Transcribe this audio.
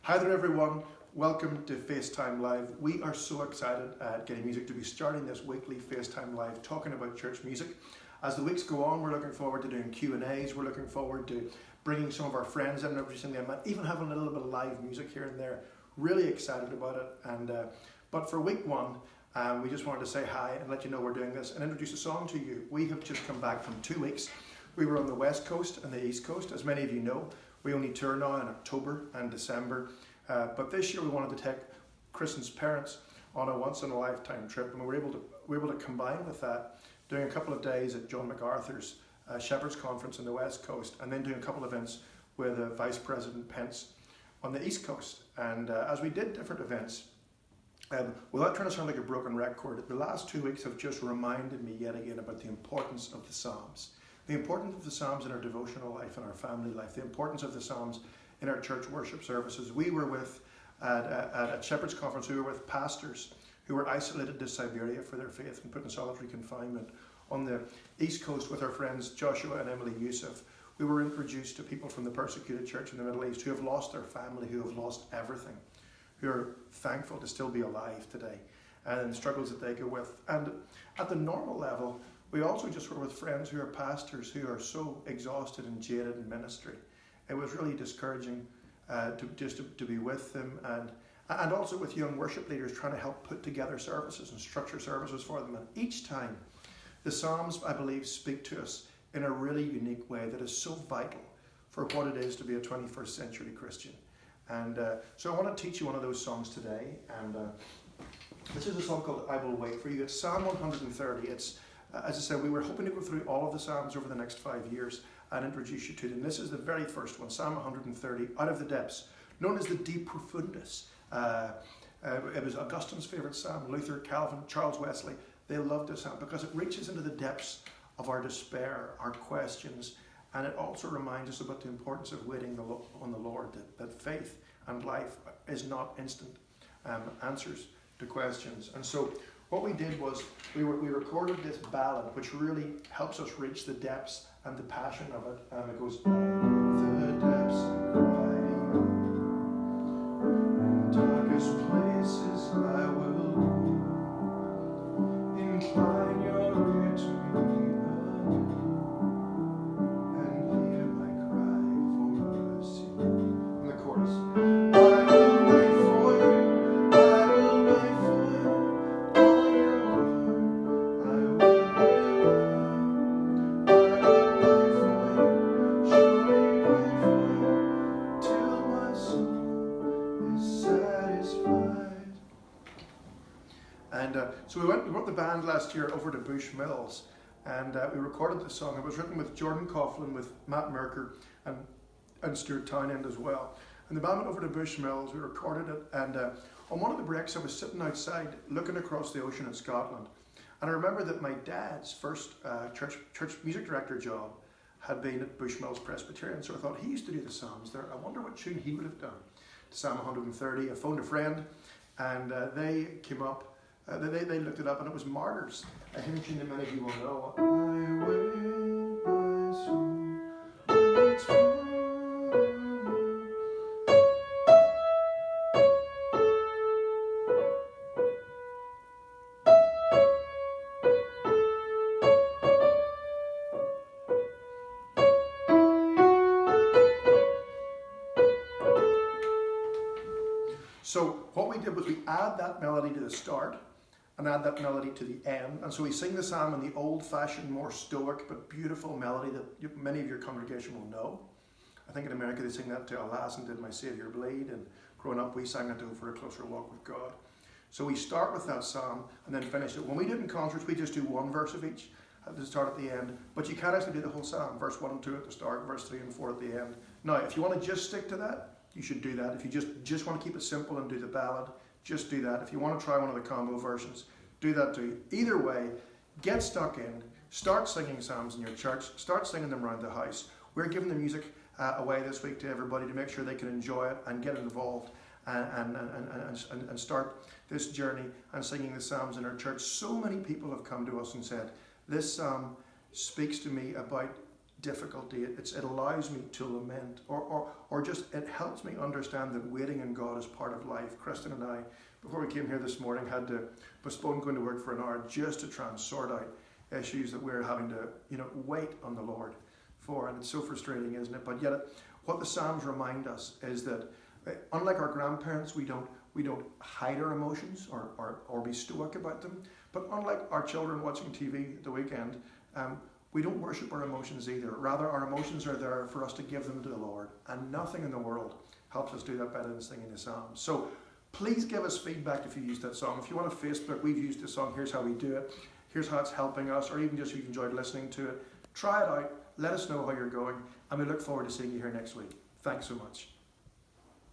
Hi there everyone, welcome to FaceTime Live. We are so excited at Getty Music to be starting this weekly FaceTime Live talking about church music. As the weeks go on, we're looking forward to doing Q&As, we're looking forward to bringing some of our friends in every single day, even having a little bit of live music here and there. Really excited about it. But for week one, we just wanted to say hi and let you know we're doing this and introduce a song to you. We have just come back from 2 weeks. We were on the West Coast and the East Coast, as many of you know. We only tour now in October and December, but this year we wanted to take Kristen's parents on a once-in-a-lifetime trip, and we were able to combine with that, doing a couple of days at John MacArthur's Shepherd's Conference on the West Coast, and then doing a couple of events with Vice President Pence on the East Coast. And as we did different events, without trying to sound like a broken record, the last 2 weeks have just reminded me yet again about the importance of the Psalms. The importance of the Psalms in our devotional life and our family life, the importance of the Psalms in our church worship services. We were with, at Shepherd's Conference, we were with pastors who were isolated to Siberia for their faith and put in solitary confinement. On the East Coast with our friends Joshua and Emily Yusuf, we were introduced to people from the persecuted church in the Middle East who have lost their family, who have lost everything, who are thankful to still be alive today, and the struggles that they go with. And at the normal level, we also just were with friends who are pastors who are so exhausted and jaded in ministry. It was really discouraging to be with them, and also with young worship leaders trying to help put together services and structure services for them. And each time, the Psalms, I believe, speak to us in a really unique way that is so vital for what it is to be a 21st century Christian. And so I want to teach you one of those songs today. And this is a song called I Will Wait For You. It's Psalm 130. It's as I said, we were hoping to go through all of the Psalms over the next 5 years and introduce you to them. This is the very first one, Psalm 130, Out of the Depths, known as the De Profundis. It was Augustine's favourite psalm. Luther, Calvin, Charles Wesley, they loved this psalm because it reaches into the depths of our despair, our questions, and it also reminds us about the importance of waiting on the Lord, that faith and life is not instant answers to questions. And so what we did was we recorded this ballad, which really helps us reach the depths and the passion of it. And it goes, the depths I cry, in darkest places I will go. Incline your ear to me, and hear my cry for mercy. And the chorus. So we brought the band last year over to Bush Mills, and we recorded the song. It was written with Jordan Coughlin, with Matt Merker, and Stuart Townend as well. And the band went over to Bush Mills, we recorded it, and on one of the breaks I was sitting outside looking across the ocean in Scotland, and I remember that my dad's first church music director job had been at Bush Mills Presbyterian, so I thought, he used to do the Psalms there, I wonder what tune he would have done. Psalm 130, I phoned a friend, and they came up. They looked it up, and it was Martyrs, a hymn tune that many of you will know. I wait my soul waits for you. So what we did was we add that melody to the start, and add that melody to the end. And so we sing the psalm in the old-fashioned, more stoic but beautiful melody that many of your congregation will know. I think in America they sing that to Alas and Did My Saviour Bleed, and growing up we sang it to For a Closer Walk with God. So we start with that psalm and then finish it. When we did in concerts, we just do one verse of each at the start, at the end, but you can actually do the whole psalm, verse 1 and 2 at the start, verse 3 and 4 at the end. Now, if you want to just stick to that, you should do that. If you just want to keep it simple and do the ballad, just do that. If you want to try one of the combo versions, do that too. Either way, get stuck in, start singing psalms in your church, start singing them around the house. We're giving the music away this week to everybody to make sure they can enjoy it and get involved and start this journey and singing the psalms in our church. So many people have come to us and said, this psalm speaks to me about difficulty. It allows me to lament, or just it helps me understand that waiting on God is part of life. Kristen and I, before we came here this morning, had to postpone going to work for an hour just to try and sort out issues that we're having to, wait on the Lord for, and it's so frustrating, isn't it? But yet, what the Psalms remind us is that, unlike our grandparents, we don't hide our emotions or be stoic about them. But unlike our children watching TV at the weekend, we don't worship our emotions either. Rather, our emotions are there for us to give them to the Lord, and nothing in the world helps us do that better than singing the Psalms. So please give us feedback if you used that song. If you want to Facebook, we've used the song, here's how we do it, here's how it's helping us, or even just if you enjoyed listening to it. Try it out, let us know how you're going, and we look forward to seeing you here next week. Thanks so much.